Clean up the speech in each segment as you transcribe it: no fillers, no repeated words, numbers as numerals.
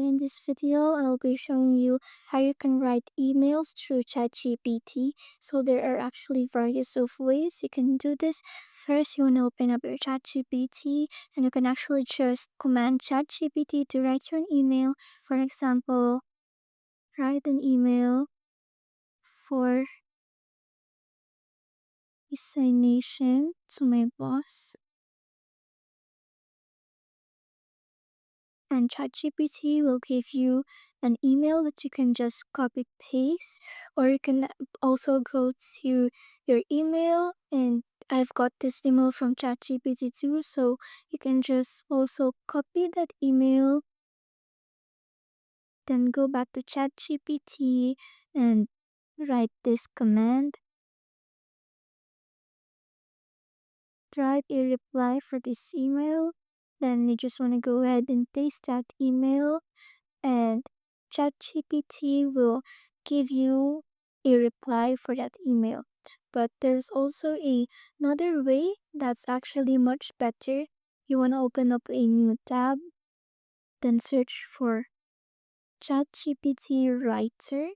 in this video, I'll be showing you how you can write emails through ChatGPT. So there are actually various of ways you can do this. First, you want to open up your ChatGPT and you can actually just command ChatGPT to write you an email. For example, write an email for resignation to my boss. And ChatGPT will give you an email that you can just copy paste, or you can also go to your email, and I've got this email from ChatGPT too, so you can just also copy that email, then go back to ChatGPT and write this command. Write a reply for this email. Then you just want to go ahead and paste that email, and ChatGPT will give you a reply for that email. But there's also another way that's actually much better. You want to open up a new tab, then search for ChatGPT Writer,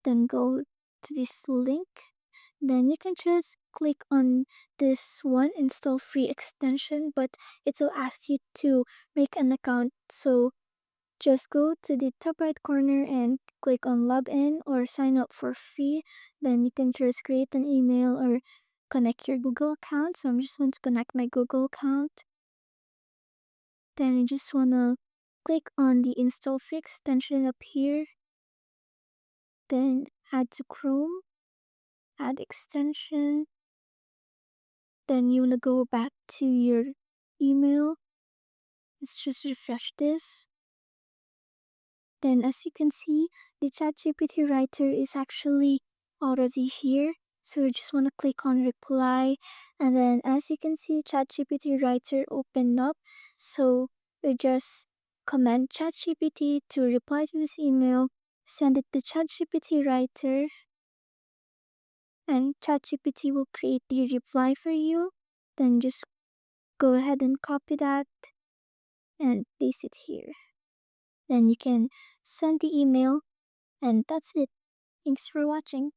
then go to this link. Then you can just click on this one, install free extension, but it will ask you to make an account. So just go to the top right corner and click on login or sign up for free. Then you can just create an email or connect your Google account. So I'm just going to connect my Google account. Then you just want to click on the install free extension up here. Then add to Chrome, add extension. Then you want to go back to your email. Let's just refresh this. Then as you can see, the ChatGPT writer is actually already here. So you just want to click on reply. And then as you can see, ChatGPT writer opened up. So you just command ChatGPT to reply to this email, send it to ChatGPT writer, and ChatGPT will create the reply for you. Then just go ahead and copy that and paste it here. Then you can send the email, and that's it. Thanks for watching.